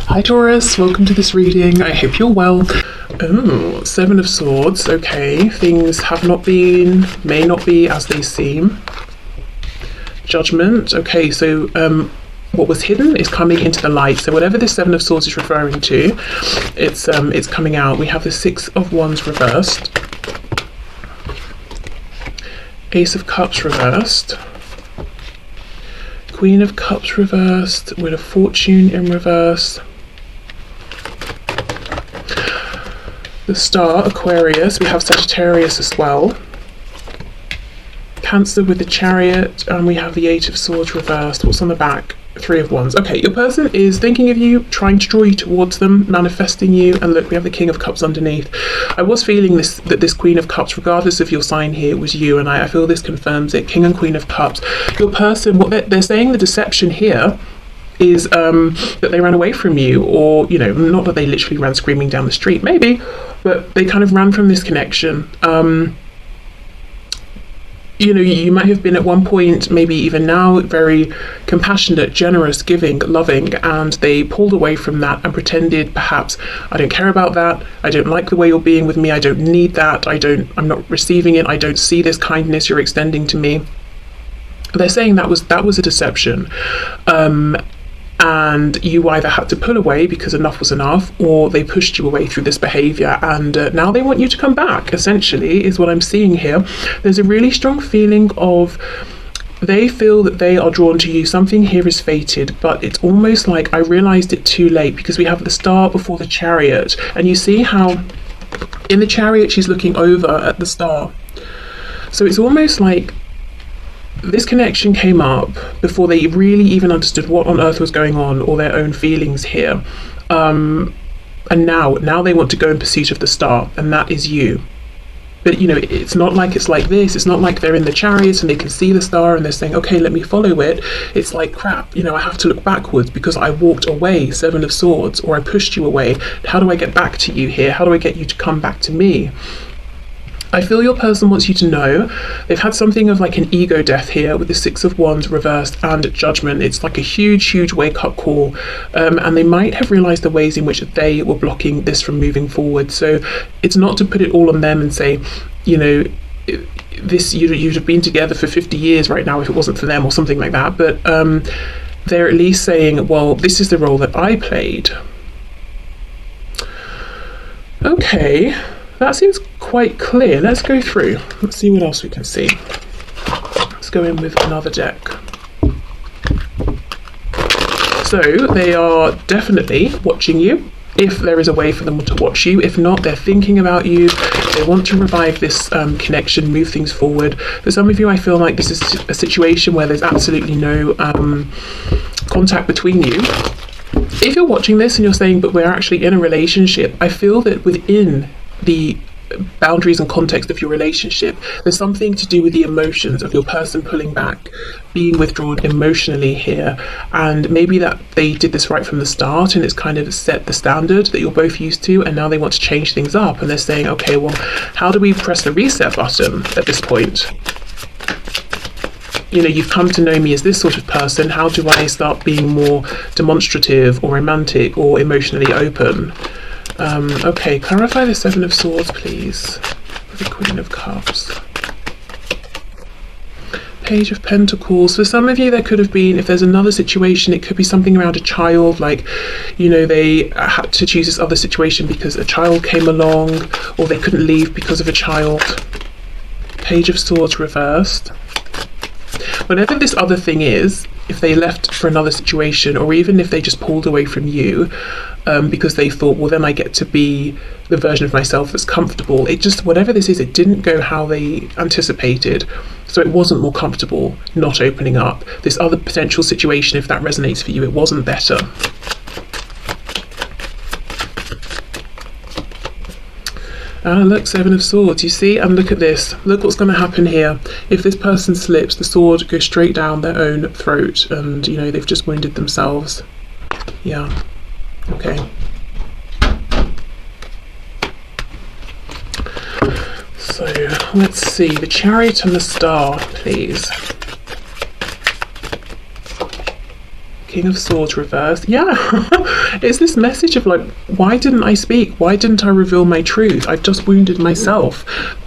Hi Taurus, welcome to this reading. I hope you're well. Oh, Seven of Swords. Okay, things may not be as they seem. Judgment. Okay, so what was hidden is coming into the light. So whatever this Seven of Swords is referring to, it's coming out. We have the Six of Wands reversed, Ace of Cups reversed, Queen of Cups reversed, with a Fortune in reverse, the Star, Aquarius, we have Sagittarius as well, Cancer with the Chariot, and we have the Eight of Swords reversed. What's on the back? Three of Wands. Okay, your person is thinking of you, trying to draw you towards them, manifesting you, and look, we have the King of Cups underneath. I was feeling that this Queen of Cups, regardless of your sign here, was you, and I feel this confirms it. King and Queen of Cups. Your person, what they're saying, the deception here is that they ran away from you, or, you know, not that they literally ran screaming down the street, maybe, but they kind of ran from this connection. You know, you might have been at one point, maybe even now, very compassionate, generous, giving, loving, and they pulled away from that and pretended, perhaps, I don't care about that, I don't like the way you're being with me, I don't need that, I'm not receiving it, I don't see this kindness you're extending to me. They're saying that was a deception. And you either had to pull away because enough was enough, or they pushed you away through this behaviour, and now they want you to come back, essentially, is what I'm seeing here. There's a really strong feeling of, they feel that they are drawn to you. Something here is fated, but it's almost like I realised it too late, because we have the Star before the Chariot, and you see how in the Chariot she's looking over at the Star. So it's almost like this connection came up before they really even understood what on earth was going on, or their own feelings here. And now they want to go in pursuit of the Star, and that is you. But, you know, it's not like it's like this. It's not like they're in the Chariot and they can see the Star and they're saying, okay, let me follow it. It's like, crap, you know, I have to look backwards because I walked away, Seven of Swords, or I pushed you away. How do I get back to you here? How do I get you to come back to me? I feel your person wants you to know they've had something of like an ego death here with the Six of Wands reversed and Judgment. It's like a huge wake-up call, and they might have realised the ways in which they were blocking this from moving forward. So it's not to put it all on them and say, you know, this you'd have been together for 50 years right now if it wasn't for them, or something like that. But they're at least saying, well, this is the role that I played. Okay. That seems quite clear. Let's go through. Let's see what else we can see. Let's go in with another deck. So they are definitely watching you, if there is a way for them to watch you. If not, they're thinking about you. They want to revive this connection, move things forward. For some of you, I feel like this is a situation where there's absolutely no contact between you. If you're watching this and you're saying, but we're actually in a relationship, I feel that within the boundaries and context of your relationship, there's something to do with the emotions of your person pulling back, being withdrawn emotionally here, and maybe that they did this right from the start and it's kind of set the standard that you're both used to, and now they want to change things up, and they're saying, okay, well, how do we press the reset button at this point? You know, you've come to know me as this sort of person. How do I start being more demonstrative or romantic or emotionally open? Okay, clarify the Seven of Swords, please. The Queen of Cups. Page of Pentacles. For some of you, there could have been, if there's another situation, it could be something around a child, like, you know, they had to choose this other situation because a child came along, or they couldn't leave because of a child. Page of Swords reversed. Whatever this other thing is, if they left for another situation, or even if they just pulled away from you because they thought, well, then I get to be the version of myself that's comfortable. It just, whatever this is, it didn't go how they anticipated. So it wasn't more comfortable not opening up. This other potential situation, if that resonates for you, it wasn't better. Look, Seven of Swords, you see, and look at this. Look what's going to happen here. If this person slips, the sword goes straight down their own throat, and, you know, they've just wounded themselves. Yeah. Okay. So, let's see. The Chariot and the Star, please. King of Swords reversed. Yeah, it's this message of like, why didn't I speak? Why didn't I reveal my truth? I've just wounded myself.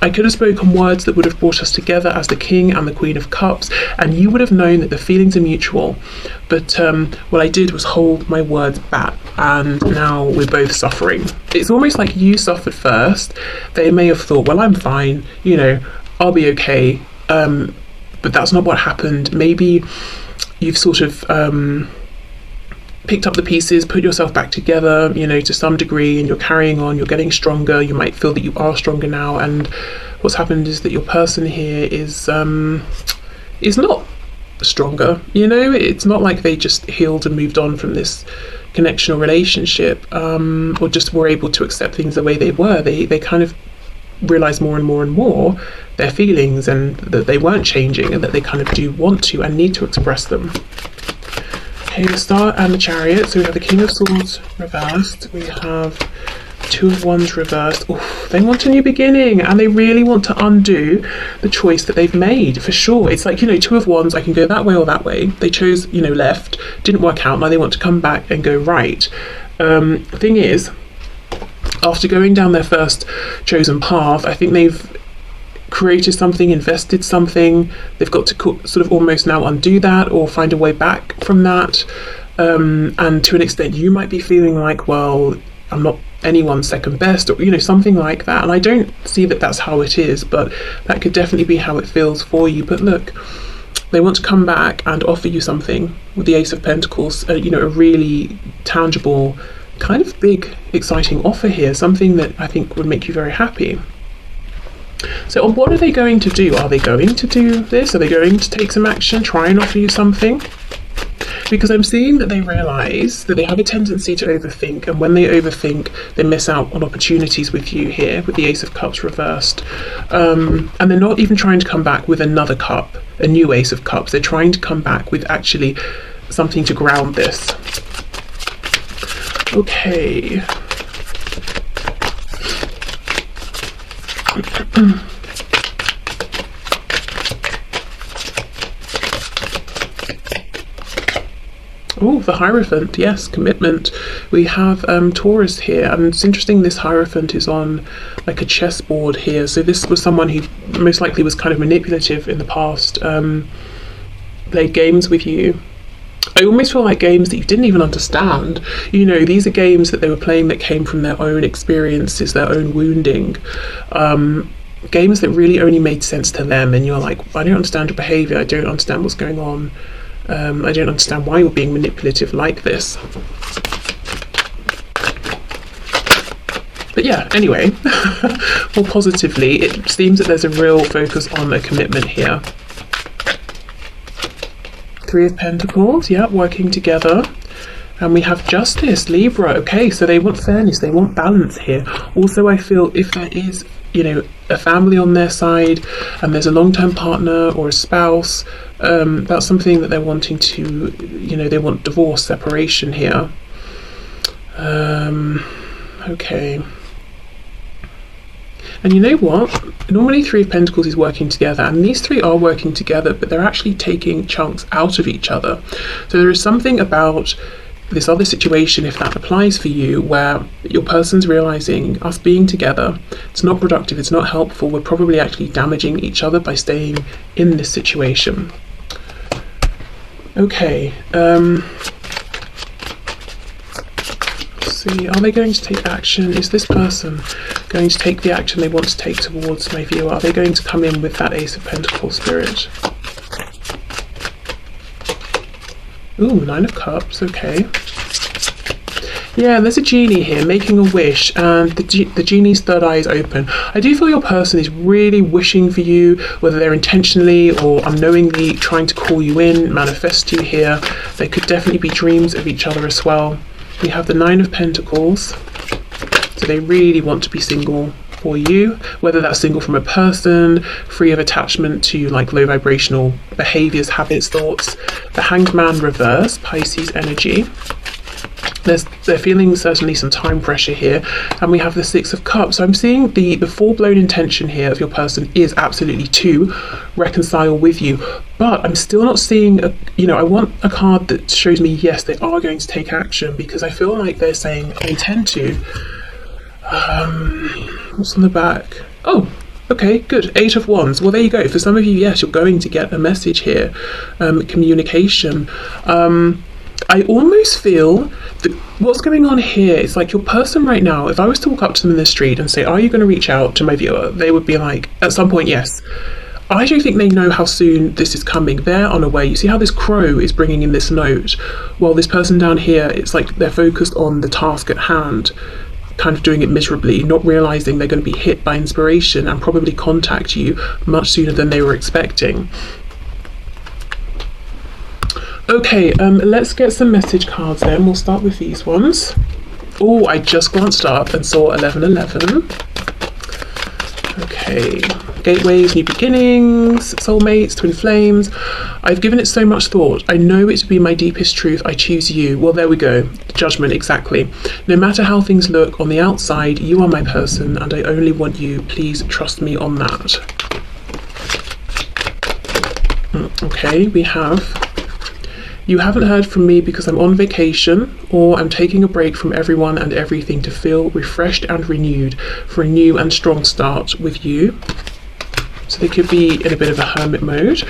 I could have spoken words that would have brought us together as the King and the Queen of Cups, and you would have known that the feelings are mutual. But what I did was hold my words back, and now we're both suffering. It's almost like you suffered first. They may have thought, well, I'm fine, you know, I'll be okay. But that's not what happened. Maybe you've sort of picked up the pieces, put yourself back together, you know, to some degree, and you're carrying on, you're getting stronger. You might feel that you are stronger now, and what's happened is that your person here is not stronger, you know. It's not like they just healed and moved on from this connection or relationship, or just were able to accept things the way they were. They kind of realize more and more and more their feelings, and that they weren't changing, and that they kind of do want to and need to express them. Okay, the Star and the Chariot. So we have the King of Swords reversed. We have Two of Wands reversed. Oof, they want a new beginning, and they really want to undo the choice that they've made, for sure. It's like, you know, Two of Wands, I can go that way or that way. They chose, you know, left, didn't work out. Now they want to come back and go right. Thing is, after going down their first chosen path, I think they've created something, invested something. They've got to sort of almost now undo that, or find a way back from that. And to an extent, you might be feeling like, well, I'm not anyone's second best, or, you know, something like that. And I don't see that that's how it is, but that could definitely be how it feels for you. But look, they want to come back and offer you something with the Ace of Pentacles, you know, a really tangible, kind of big, exciting offer here, something that I think would make you very happy. So what are they going to do? Are they going to do this? Are they going to take some action, try and offer you something? Because I'm seeing that they realise that they have a tendency to overthink, and when they overthink, they miss out on opportunities with you here, with the Ace of Cups reversed. And they're not even trying to come back with another cup, a new Ace of Cups. They're trying to come back with actually something to ground this. Okay. Oh, the Hierophant, yes, commitment. We have Taurus here, and it's interesting this Hierophant is on like a chessboard here. So this was someone who most likely was kind of manipulative in the past, played games with you. I almost feel like games that you didn't even understand. You know, these are games that they were playing that came from their own experiences, their own wounding. Games that really only made sense to them, and you're like, I don't understand your behaviour, I don't understand what's going on. I don't understand why you're being manipulative like this. But yeah, anyway, more positively, it seems that there's a real focus on a commitment here. Three of Pentacles, yeah, working together. And we have Justice, Libra. Okay, so they want fairness, they want balance here. Also, I feel if there is, you know, a family on their side, and there's a long-term partner or a spouse, that's something that they're wanting to, you know, they want divorce, separation here. Okay. And you know what? Normally Three of Pentacles is working together, and these three are working together, but they're actually taking chunks out of each other. So there is something about this other situation, if that applies for you, where your person's realizing us being together, it's not productive, it's not helpful, we're probably actually damaging each other by staying in this situation. Okay, see, are they going to take action? Is this person going to take the action they want to take towards my viewer? Are they going to come in with that Ace of Pentacles spirit? Ooh, Nine of Cups, okay. Yeah, there's a genie here making a wish, and the genie's third eye is open. I do feel your person is really wishing for you, whether they're intentionally or unknowingly trying to call you in, manifest you here. There could definitely be dreams of each other as well. We have the Nine of Pentacles, so they really want to be single for you, whether that's single from a person, free of attachment to like low vibrational behaviors, habits, thoughts. The Hanged Man reverse, Pisces energy. they're feeling certainly some time pressure here, and we have the Six of Cups. So I'm seeing the full-blown intention here of your person is absolutely to reconcile with you, but I'm still not seeing I want a card that shows me yes, they are going to take action, because I feel like they're saying I intend to. What's on the back? Oh, okay, good. Eight of Wands. Well, there you go. For some of you, yes, you're going to get a message here. Communication. I almost feel that what's going on here is like your person right now, if I was to walk up to them in the street and say, are you going to reach out to my viewer? They would be like, at some point, yes. I don't think they know how soon this is coming. They're unaware. You see how this crow is bringing in this note? While this person down here, it's like they're focused on the task at hand, kind of doing it miserably, not realizing they're going to be hit by inspiration and probably contact you much sooner than they were expecting. Okay, let's get some message cards then. We'll start with these ones. Oh, I just glanced up and saw 1111. Okay, gateways, new beginnings, soulmates, twin flames. I've given it so much thought. I know it to be my deepest truth. I choose you. Well, there we go. Judgment, exactly. No matter how things look on the outside, you are my person and I only want you. Please trust me on that. Okay, we have... You haven't heard from me because I'm on vacation, or I'm taking a break from everyone and everything to feel refreshed and renewed for a new and strong start with you. So they could be in a bit of a hermit mode.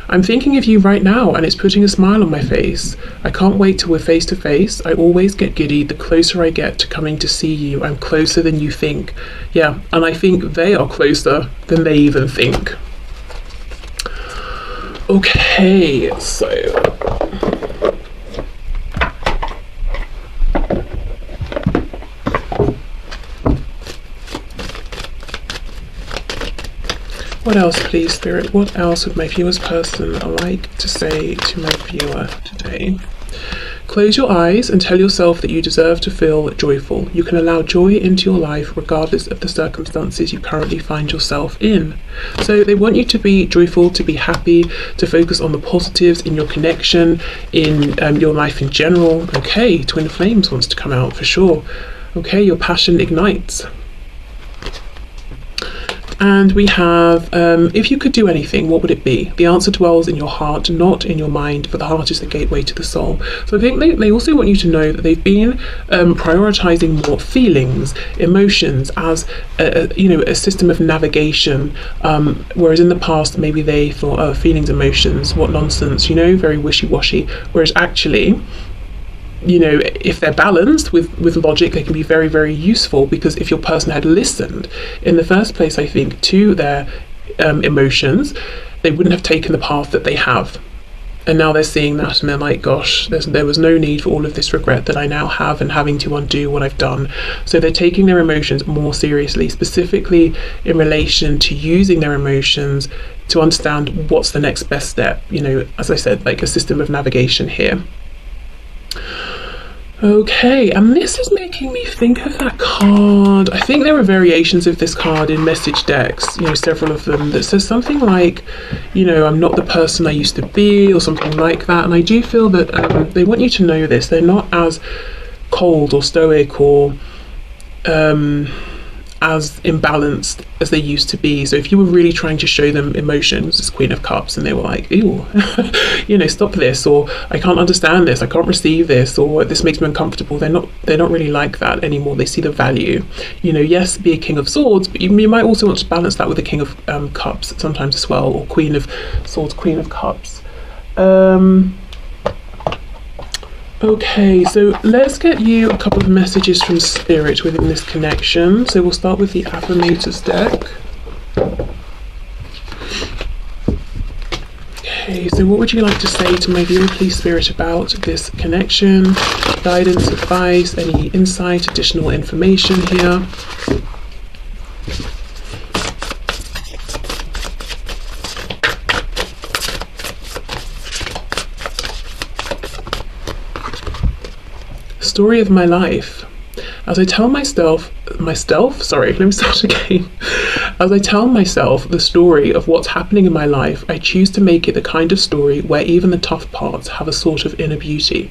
I'm thinking of you right now and it's putting a smile on my face. I can't wait till we're face to face. I always get giddy the closer I get to coming to see you. I'm closer than you think. Yeah, and I think they are closer than they even think. Okay, so what else, please, Spirit? What else would my viewer's person like to say to my viewer today? Close your eyes and tell yourself that you deserve to feel joyful. You can allow joy into your life regardless of the circumstances you currently find yourself in. So they want you to be joyful, to be happy, to focus on the positives in your connection, in your life in general. Okay, Twin Flames wants to come out for sure. Okay, your passion ignites. And we have, if you could do anything, what would it be? The answer dwells in your heart, not in your mind, for the heart is the gateway to the soul. So I think they also want you to know that they've been prioritizing more feelings, emotions as a system of navigation, whereas in the past maybe they thought, oh, feelings, emotions, what nonsense, very wishy-washy, whereas actually, if they're balanced with logic, they can be very, very useful, because if your person had listened in the first place, I think, to their emotions, they wouldn't have taken the path that they have. And now they're seeing that and they're like, gosh, there was no need for all of this regret that I now have and having to undo what I've done. So they're taking their emotions more seriously, specifically in relation to using their emotions to understand what's the next best step. As I said, like a system of navigation here. Okay, and this is making me think of that card. I think there are variations of this card in message decks, several of them, that says something like, I'm not the person I used to be, or something like that. And I do feel that they want you to know this. They're not as cold or stoic or as imbalanced as they used to be. So if you were really trying to show them emotions as Queen of Cups and they were like, ew, stop this, or I can't understand this, I can't receive this, or this makes me uncomfortable, they're not really like that anymore. They see the value. Yes, be a King of Swords, but you might also want to balance that with a King of Cups sometimes as well, or Queen of Swords, Queen of Cups. Okay, so let's get you a couple of messages from Spirit within this connection. So we'll start with the Affirmators deck. Okay, so what would you like to say to my viewer, please, Spirit, about this connection? Guidance, advice, any insight, additional information here? Story of my life. As I tell myself, sorry, let me start again. As I tell myself the story of what's happening in my life, I choose to make it the kind of story where even the tough parts have a sort of inner beauty.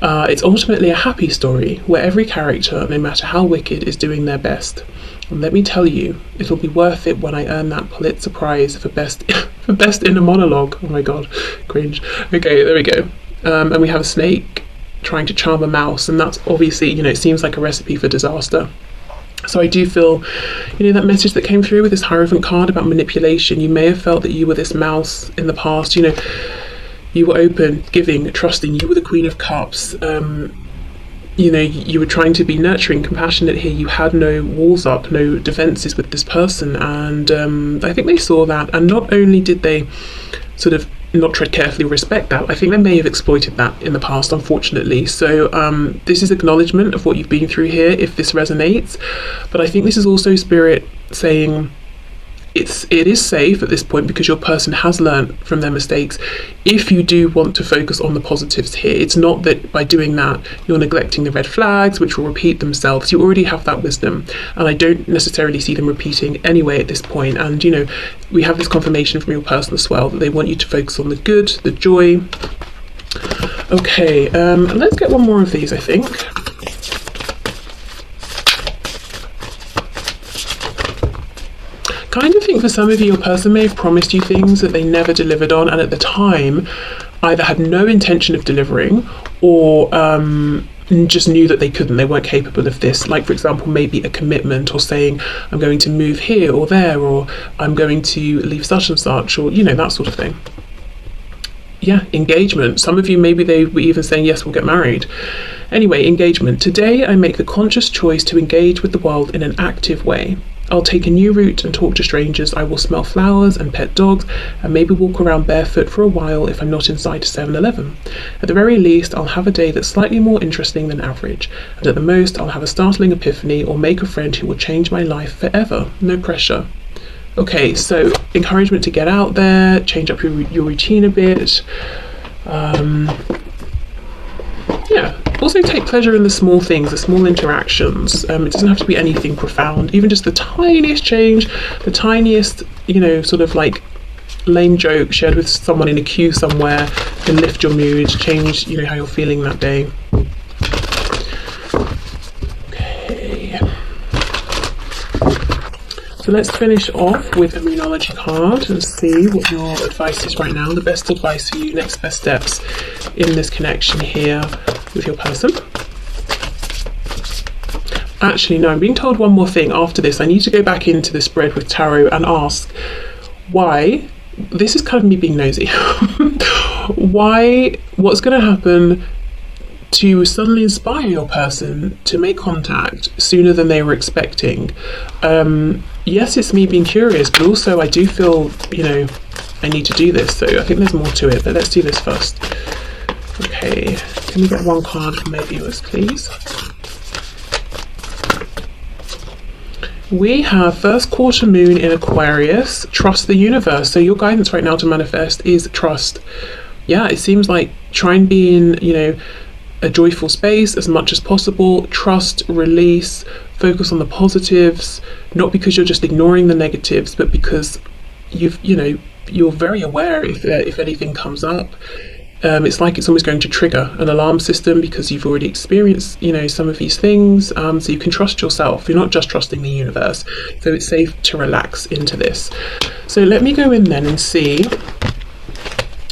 It's ultimately a happy story where every character, no matter how wicked, is doing their best. And let me tell you, it'll be worth it when I earn that Pulitzer Prize for best for best inner monologue. Oh my god, cringe. Okay, there we go. And we have a snake trying to charm a mouse, and that's obviously, it seems like a recipe for disaster. So I do feel, that message that came through with this Hierophant card about manipulation, you may have felt that you were this mouse in the past, you were open, giving, trusting, you were the Queen of Cups, you were trying to be nurturing, compassionate here, you had no walls up, no defences with this person, and I think they saw that, and not only did they sort of not tread carefully, respect that, I think they may have exploited that in the past, unfortunately. So this is acknowledgement of what you've been through here, if this resonates, but I think this is also Spirit saying it is safe at this point because your person has learned from their mistakes. If you do want to focus on the positives here, it's not that by doing that you're neglecting the red flags, which will repeat themselves. You already have that wisdom, and I don't necessarily see them repeating anyway at this point. And we have this confirmation from your person as well that they want you to focus on the good, the joy. Okay, let's get one more of these, I think. Kind of think for some of you, your person may have promised you things that they never delivered on, and at the time either had no intention of delivering or just knew that they couldn't, they weren't capable of this. Like, for example, maybe a commitment, or saying I'm going to move here or there, or I'm going to leave such and such, or that sort of thing. Yeah, engagement. Some of you, maybe they were even saying, yes, we'll get married. Anyway, engagement. Today I make the conscious choice to engage with the world in an active way. I'll take a new route and talk to strangers. I will smell flowers and pet dogs, and maybe walk around barefoot for a while if I'm not inside 7-Eleven. At the very least, I'll have a day that's slightly more interesting than average, and at the most, I'll have a startling epiphany or make a friend who will change my life forever. No pressure. Okay, so encouragement to get out there, change up your routine a bit. Yeah, also take pleasure in the small things, the small interactions. It doesn't have to be anything profound, even just the tiniest change, the tiniest, sort of like lame joke shared with someone in a queue somewhere can lift your mood, change, how you're feeling that day. Okay. So let's finish off with a Moonology card and see what your advice is right now, the best advice for you, next best steps in this connection here with your person. Actually, no, I'm being told one more thing after this. I need to go back into the spread with tarot and ask why, this is kind of me being nosy, what's going to happen to suddenly inspire your person to make contact sooner than they were expecting. Yes, it's me being curious, but also I do feel, I need to do this, so I think there's more to it, but let's do this first. Okay, can we get one card from my viewers, please? We have first quarter moon in Aquarius, trust the universe. So your guidance right now to manifest is trust. Yeah, it seems like try and be in, a joyful space as much as possible. Trust, release, focus on the positives, not because you're just ignoring the negatives, but because you're very aware if anything comes up. It's like it's almost going to trigger an alarm system because you've already experienced, some of these things. So you can trust yourself. You're not just trusting the universe. So it's safe to relax into this. So let me go in then and see.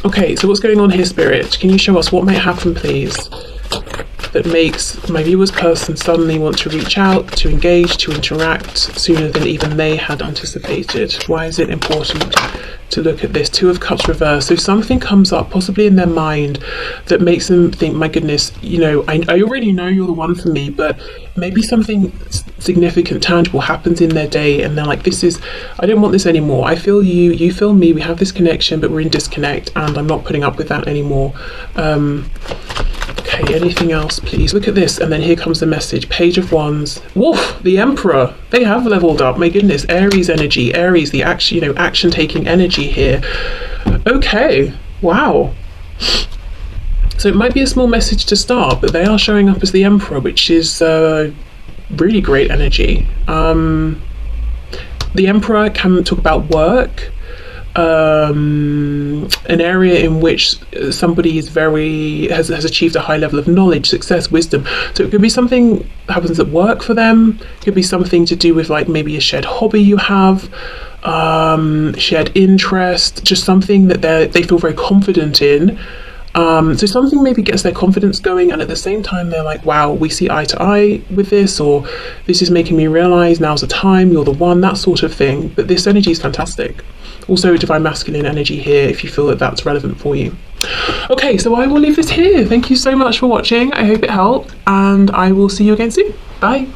Okay, so what's going on here, Spirit? Can you show us what might happen, please, that makes my viewer's person suddenly want to reach out, to engage, to interact sooner than even they had anticipated? Why is it important to look at this? Two of Cups reversed. So something comes up possibly in their mind that makes them think, my goodness, I already know you're the one for me, but maybe something significant, tangible happens in their day and they're like, I don't want this anymore. I feel you, you feel me, we have this connection, but we're in disconnect and I'm not putting up with that anymore. Okay, anything else, please? Look at this, and then here comes the message. Page of Wands. Woof! The Emperor. They have leveled up. My goodness, Aries energy. Aries, the action, action-taking energy here. Okay. Wow. So it might be a small message to start, but they are showing up as the Emperor, which is really great energy. The Emperor can talk about work. an area in which somebody is has achieved a high level of knowledge, success, wisdom. So it could be something that happens at work for them. It could be something to do with like maybe a shared hobby you have, shared interest, just something that they feel very confident in. So something maybe gets their confidence going, and at the same time they're like, wow, we see eye to eye with this, or this is making me realize now's the time, you're the one, that sort of thing. But this energy is fantastic. Also divine masculine energy here if you feel that that's relevant for you. Okay, so I will leave this here. Thank you so much for watching. I hope it helped, and I will see you again soon. Bye.